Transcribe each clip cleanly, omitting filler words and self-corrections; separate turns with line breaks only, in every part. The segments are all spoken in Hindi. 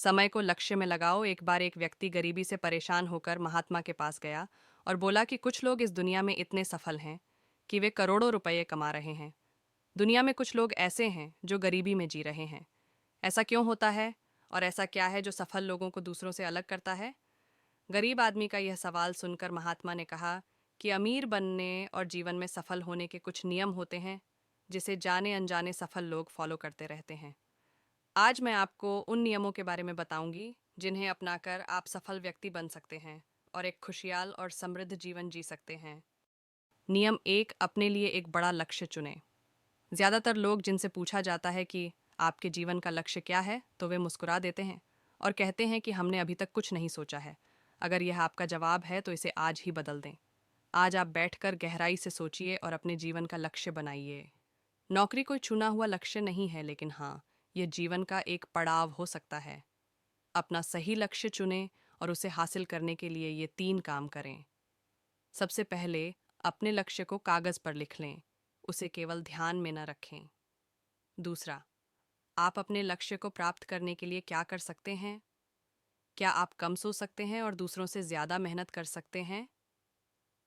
समय को लक्ष्य में लगाओ। एक बार एक व्यक्ति गरीबी से परेशान होकर महात्मा के पास गया और बोला कि कुछ लोग इस दुनिया में इतने सफल हैं कि वे करोड़ों रुपए कमा रहे हैं। दुनिया में कुछ लोग ऐसे हैं जो गरीबी में जी रहे हैं। ऐसा क्यों होता है और ऐसा क्या है जो सफल लोगों को दूसरों से अलग करता है? गरीब आदमी का यह सवाल सुनकर महात्मा ने कहा कि अमीर बनने और जीवन में सफल होने के कुछ नियम होते हैं जिसे जाने अनजाने सफल लोग फॉलो करते रहते हैं। आज मैं आपको उन नियमों के बारे में बताऊंगी जिन्हें अपनाकर आप सफल व्यक्ति बन सकते हैं और एक खुशहाल और समृद्ध जीवन जी सकते हैं। नियम एक, अपने लिए एक बड़ा लक्ष्य चुनें। ज़्यादातर लोग जिनसे पूछा जाता है कि आपके जीवन का लक्ष्य क्या है, तो वे मुस्कुरा देते हैं और कहते हैं कि हमने अभी तक कुछ नहीं सोचा है। अगर यह आपका जवाब है तो इसे आज ही बदल दें। आज आप बैठकर गहराई से सोचिए और अपने जीवन का लक्ष्य बनाइए। नौकरी कोई चुना हुआ लक्ष्य नहीं है, लेकिन हाँ, यह जीवन का एक पड़ाव हो सकता है। अपना सही लक्ष्य चुनें और उसे हासिल करने के लिए ये 3 काम करें। सबसे पहले, अपने लक्ष्य को कागज पर लिख लें, उसे केवल ध्यान में न रखें। दूसरा, आप अपने लक्ष्य को प्राप्त करने के लिए क्या कर सकते हैं? क्या आप कम सो सकते हैं और दूसरों से ज़्यादा मेहनत कर सकते हैं?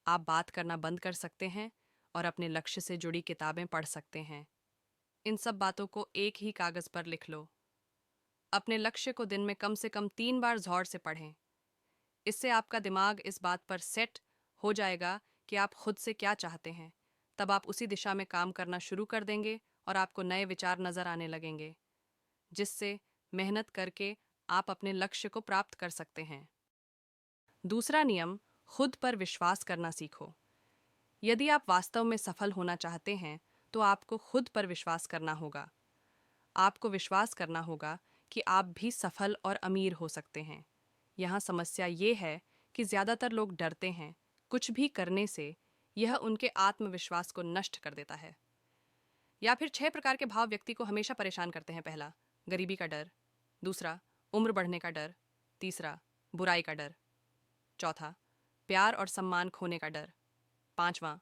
आप बात करना बंद कर सकते हैं और अपने लक्ष्य से जुड़ी किताबें पढ़ सकते हैं। इन सब बातों को एक ही कागज पर लिख लो। अपने लक्ष्य को दिन में कम से कम 3 बार ज़ौर से पढ़ें। इससे आपका दिमाग इस बात पर सेट हो जाएगा कि आप खुद से क्या चाहते हैं। तब आप उसी दिशा में काम करना शुरू कर देंगे और आपको नए विचार नजर आने लगेंगे, जिससे मेहनत करके आप अपने लक्ष्य को प्राप्त कर सकते हैं। दूसरा नियम, खुद पर विश्वास करना सीखो। यदि आप वास्तव में सफल होना चाहते हैं, तो आपको खुद पर विश्वास करना होगा। आपको विश्वास करना होगा कि आप भी सफल और अमीर हो सकते हैं। यहाँ समस्या ये है कि ज़्यादातर लोग डरते हैं कुछ भी करने से। यह उनके आत्मविश्वास को नष्ट कर देता है। या फिर 6 प्रकार के भाव व्यक्ति को हमेशा परेशान करते हैं। पहला, गरीबी का डर। दूसरा, उम्र बढ़ने का डर। तीसरा, बुराई का डर। चौथा, प्यार और सम्मान खोने का डर। पांचवा,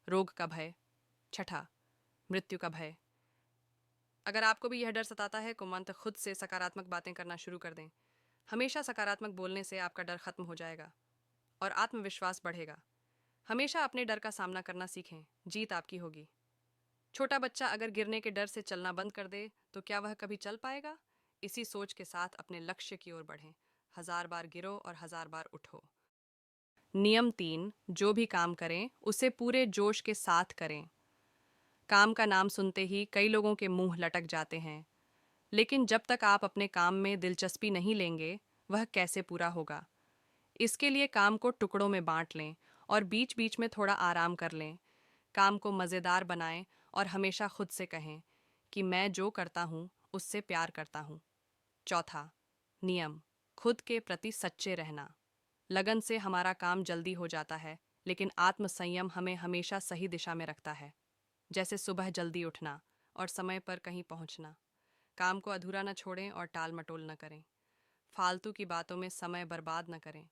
रोग का भय। छठा, मृत्यु का भय। अगर आपको भी यह डर सताता है, तो खुद से सकारात्मक बातें करना शुरू कर दें। हमेशा सकारात्मक बोलने से आपका डर खत्म हो जाएगा और आत्मविश्वास बढ़ेगा। हमेशा अपने डर का सामना करना सीखें, जीत आपकी होगी। छोटा बच्चा अगर गिरने के डर से चलना बंद कर दे, तो क्या वह कभी चल पाएगा? इसी सोच के साथ अपने लक्ष्य की ओर बढ़ें। 1000 बार गिरो और 1000 बार उठो। नियम 3, जो भी काम करें उसे पूरे जोश के साथ करें। काम का नाम सुनते ही कई लोगों के मुंह लटक जाते हैं, लेकिन जब तक आप अपने काम में दिलचस्पी नहीं लेंगे, वह कैसे पूरा होगा? इसके लिए काम को टुकड़ों में बांट लें और बीच बीच में थोड़ा आराम कर लें। काम को मज़ेदार बनाएं और हमेशा खुद से कहें कि मैं जो करता हूँ उससे प्यार करता हूँ। चौथा नियम, खुद के प्रति सच्चे रहना। लगन से हमारा काम जल्दी हो जाता है, लेकिन आत्मसंयम हमें हमेशा सही दिशा में रखता है। जैसे सुबह जल्दी उठना और समय पर कहीं पहुँचना। काम को अधूरा न छोड़ें और टाल मटोल न करें। फालतू की बातों में समय बर्बाद न करें।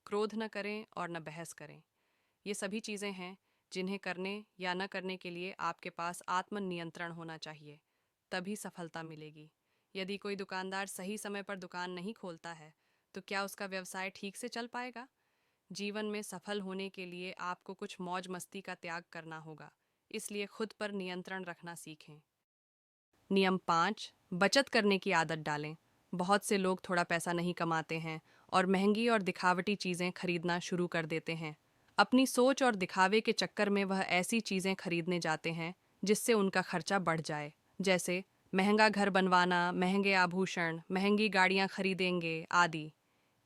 क्रोध न करें और न बहस करें। ये सभी चीज़ें हैं जिन्हें करने या न करने के लिए आपके पास आत्मनियंत्रण होना चाहिए, तभी सफलता मिलेगी। यदि कोई दुकानदार सही समय पर दुकान नहीं खोलता है, तो क्या उसका व्यवसाय ठीक से चल पाएगा? जीवन में सफल होने के लिए आपको कुछ मौज मस्ती का त्याग करना होगा, इसलिए खुद पर नियंत्रण रखना सीखें। नियम 5, बचत करने की आदत डालें। बहुत से लोग थोड़ा पैसा नहीं कमाते हैं और महंगी और दिखावटी चीज़ें खरीदना शुरू कर देते हैं। अपनी सोच और दिखावे के चक्कर में वह ऐसी चीज़ें खरीदने जाते हैं जिससे उनका खर्चा बढ़ जाए। जैसे महंगा घर बनवाना, महंगे आभूषण, महंगी गाड़ियाँ खरीदेंगे आदि।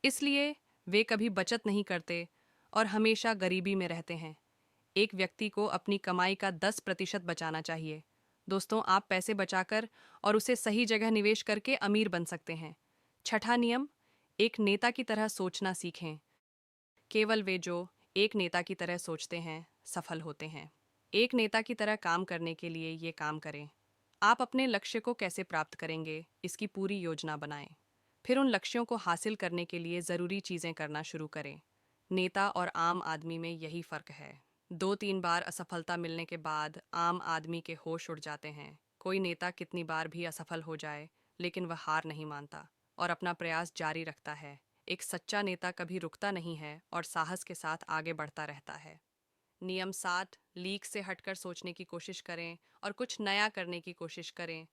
इसलिए वे कभी बचत नहीं करते और हमेशा गरीबी में रहते हैं। एक व्यक्ति को अपनी कमाई का 10% बचाना चाहिए। दोस्तों, आप पैसे बचाकर और उसे सही जगह निवेश करके अमीर बन सकते हैं। छठा नियम, एक नेता की तरह सोचना सीखें। केवल वे जो एक नेता की तरह सोचते हैं, सफल होते हैं। एक नेता की तरह काम करने के लिए ये काम करें। आप अपने लक्ष्य को कैसे प्राप्त करेंगे, इसकी पूरी योजना बनाएं। फिर उन लक्ष्यों को हासिल करने के लिए ज़रूरी चीज़ें करना शुरू करें। नेता और आम आदमी में यही फ़र्क है। 2-3 बार असफलता मिलने के बाद आम आदमी के होश उड़ जाते हैं। कोई नेता कितनी बार भी असफल हो जाए, लेकिन वह हार नहीं मानता और अपना प्रयास जारी रखता है। एक सच्चा नेता कभी रुकता नहीं है और साहस के साथ आगे बढ़ता रहता है। नियम 7, लीक से हटकर सोचने की कोशिश करें और कुछ नया करने की कोशिश करें।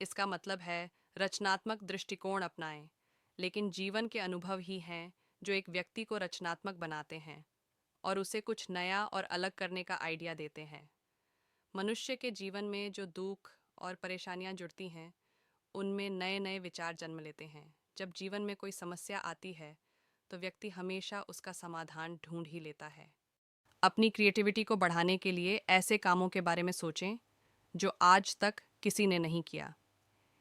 इसका मतलब है रचनात्मक दृष्टिकोण अपनाएं, लेकिन जीवन के अनुभव ही हैं जो एक व्यक्ति को रचनात्मक बनाते हैं और उसे कुछ नया और अलग करने का आइडिया देते हैं। मनुष्य के जीवन में जो दुख और परेशानियां जुड़ती हैं, उनमें नए नए विचार जन्म लेते हैं। जब जीवन में कोई समस्या आती है, तो व्यक्ति हमेशा उसका समाधान ढूंढ ही लेता है। अपनी क्रिएटिविटी को बढ़ाने के लिए ऐसे कामों के बारे में सोचें जो आज तक किसी ने नहीं किया।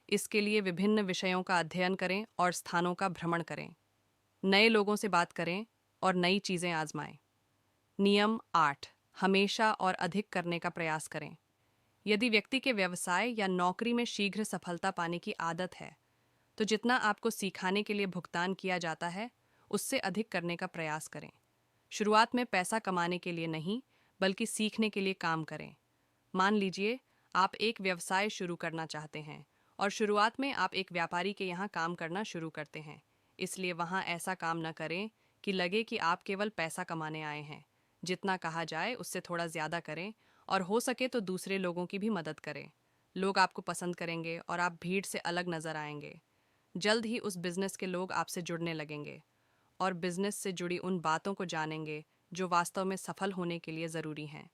इसके लिए विभिन्न विषयों का अध्ययन करें और स्थानों का भ्रमण करें। नए लोगों से बात करें और नई चीज़ें आजमाएं। नियम 8, हमेशा और अधिक करने का प्रयास करें। यदि व्यक्ति के व्यवसाय या नौकरी में शीघ्र सफलता पाने की आदत है, तो जितना आपको सिखाने के लिए भुगतान किया जाता है, उससे अधिक करने का प्रयास करें। शुरुआत में पैसा कमाने के लिए नहीं, बल्कि सीखने के लिए काम करें। मान लीजिए आप एक व्यवसाय शुरू करना चाहते हैं और शुरुआत में आप एक व्यापारी के यहाँ काम करना शुरू करते हैं। इसलिए वहाँ ऐसा काम न करें कि लगे कि आप केवल पैसा कमाने आए हैं। जितना कहा जाए उससे थोड़ा ज़्यादा करें और हो सके तो दूसरे लोगों की भी मदद करें। लोग आपको पसंद करेंगे और आप भीड़ से अलग नज़र आएंगे। जल्द ही उस बिज़नेस के लोग आपसे जुड़ने लगेंगे और बिज़नेस से जुड़ी उन बातों को जानेंगे जो वास्तव में सफल होने के लिए ज़रूरी हैं।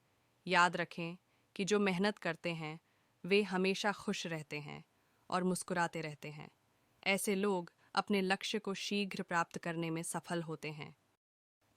याद रखें कि जो मेहनत करते हैं वे हमेशा खुश रहते हैं और मुस्कुराते रहते हैं। ऐसे लोग अपने लक्ष्य को शीघ्र प्राप्त करने में सफल होते हैं।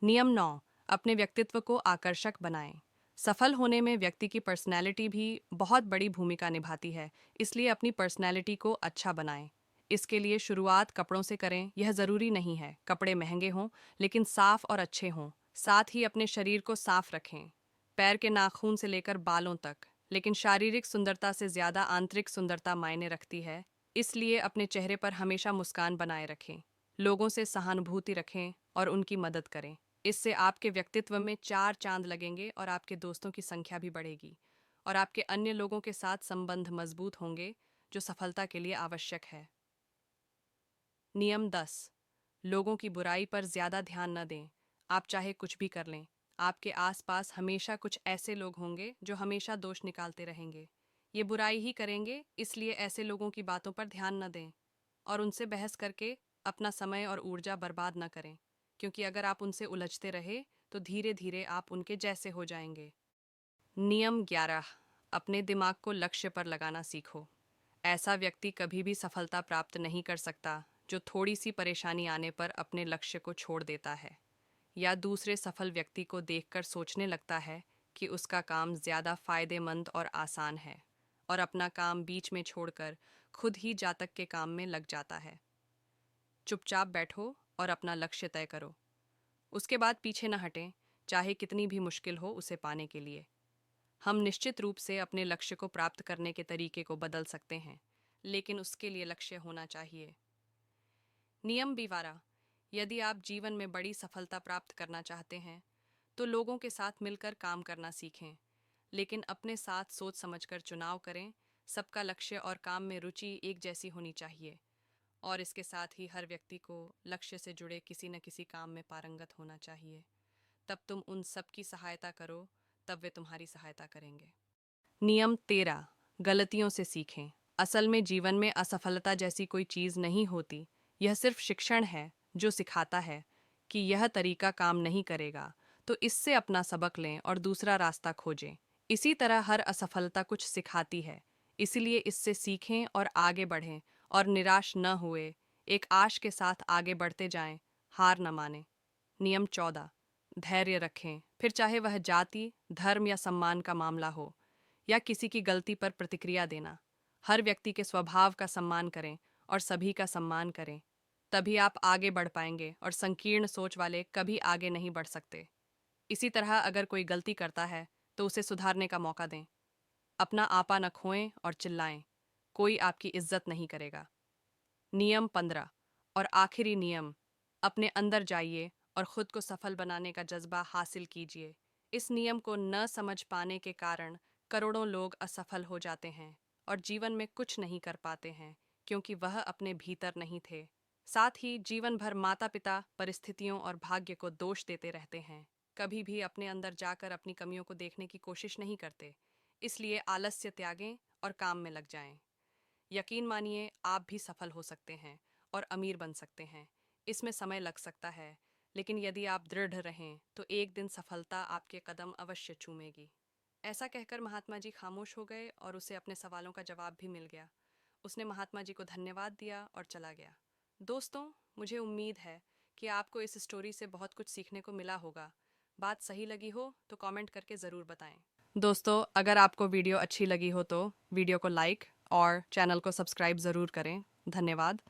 नियम 9, अपने व्यक्तित्व को आकर्षक बनाएं। सफल होने में व्यक्ति की पर्सनैलिटी भी बहुत बड़ी भूमिका निभाती है, इसलिए अपनी पर्सनैलिटी को अच्छा बनाएं। इसके लिए शुरुआत कपड़ों से करें। यह ज़रूरी नहीं है कपड़े महंगे हों, लेकिन साफ और अच्छे हों। साथ ही अपने शरीर को साफ रखें, पैर के नाखून से लेकर बालों तक। लेकिन शारीरिक सुंदरता से ज़्यादा आंतरिक सुंदरता मायने रखती है, इसलिए अपने चेहरे पर हमेशा मुस्कान बनाए रखें। लोगों से सहानुभूति रखें और उनकी मदद करें। इससे आपके व्यक्तित्व में 4 चांद लगेंगे और आपके दोस्तों की संख्या भी बढ़ेगी और आपके अन्य लोगों के साथ संबंध मजबूत होंगे, जो सफलता के लिए आवश्यक है। नियम 10, लोगों की बुराई पर ज़्यादा ध्यान न दें। आप चाहे कुछ भी कर लें, आपके आसपास हमेशा कुछ ऐसे लोग होंगे जो हमेशा दोष निकालते रहेंगे। ये बुराई ही करेंगे, इसलिए ऐसे लोगों की बातों पर ध्यान न दें और उनसे बहस करके अपना समय और ऊर्जा बर्बाद न करें, क्योंकि अगर आप उनसे उलझते रहे तो धीरे धीरे आप उनके जैसे हो जाएंगे। नियम 11, अपने दिमाग को लक्ष्य पर लगाना सीखो। ऐसा व्यक्ति कभी भी सफलता प्राप्त नहीं कर सकता जो थोड़ी सी परेशानी आने पर अपने लक्ष्य को छोड़ देता है या दूसरे सफल व्यक्ति को देखकर सोचने लगता है कि उसका काम ज़्यादा फायदेमंद और आसान है और अपना काम बीच में छोड़कर खुद ही जातक के काम में लग जाता है। चुपचाप बैठो और अपना लक्ष्य तय करो, उसके बाद पीछे न हटें, चाहे कितनी भी मुश्किल हो उसे पाने के लिए। हम निश्चित रूप से अपने लक्ष्य को प्राप्त करने के तरीके को बदल सकते हैं, लेकिन उसके लिए लक्ष्य होना चाहिए। नियम 12, यदि आप जीवन में बड़ी सफलता प्राप्त करना चाहते हैं तो लोगों के साथ मिलकर काम करना सीखें, लेकिन अपने साथ सोच समझकर चुनाव करें। सबका लक्ष्य और काम में रुचि एक जैसी होनी चाहिए और इसके साथ ही हर व्यक्ति को लक्ष्य से जुड़े किसी न किसी काम में पारंगत होना चाहिए। तब तुम उन सब की सहायता करो, तब वे तुम्हारी सहायता करेंगे। नियम 13, गलतियों से सीखें। असल में जीवन में असफलता जैसी कोई चीज़ नहीं होती। यह सिर्फ शिक्षण है जो सिखाता है कि यह तरीका काम नहीं करेगा, तो इससे अपना सबक लें और दूसरा रास्ता खोजें। इसी तरह हर असफलता कुछ सिखाती है, इसलिए इससे सीखें और आगे बढ़ें और निराश न हुए, एक आश के साथ आगे बढ़ते जाएं, हार न मानें। नियम 14, धैर्य रखें, फिर चाहे वह जाति, धर्म या सम्मान का मामला हो या किसी की गलती पर प्रतिक्रिया देना। हर व्यक्ति के स्वभाव का सम्मान करें और सभी का सम्मान करें, तभी आप आगे बढ़ पाएंगे और संकीर्ण सोच वाले कभी आगे नहीं बढ़ सकते। इसी तरह अगर कोई गलती करता है तो उसे सुधारने का मौका दें। अपना आपा न खोएं और चिल्लाएं, कोई आपकी इज्जत नहीं करेगा। नियम 15 और आखिरी नियम, अपने अंदर जाइए और खुद को सफल बनाने का जज्बा हासिल कीजिए। इस नियम को न समझ पाने के कारण करोड़ों लोग असफल हो जाते हैं और जीवन में कुछ नहीं कर पाते हैं, क्योंकि वह अपने भीतर नहीं थे। साथ ही जीवन भर माता पिता परिस्थितियों और भाग्य को दोष देते रहते हैं, कभी भी अपने अंदर जाकर अपनी कमियों को देखने की कोशिश नहीं करते। इसलिए आलस्य त्यागें और काम में लग जाएं। यकीन मानिए, आप भी सफल हो सकते हैं और अमीर बन सकते हैं। इसमें समय लग सकता है, लेकिन यदि आप दृढ़ रहें तो एक दिन सफलता आपके कदम अवश्य चूमेगी। ऐसा कहकर महात्मा जी खामोश हो गए और उसे अपने सवालों का जवाब भी मिल गया। उसने महात्मा जी को धन्यवाद दिया और चला गया। दोस्तों, मुझे उम्मीद है कि आपको इस स्टोरी से बहुत कुछ सीखने को मिला होगा। बात सही लगी हो तो कमेंट करके ज़रूर बताएं। दोस्तों, अगर आपको वीडियो अच्छी लगी हो तो वीडियो को लाइक और चैनल को सब्सक्राइब ज़रूर करें। धन्यवाद।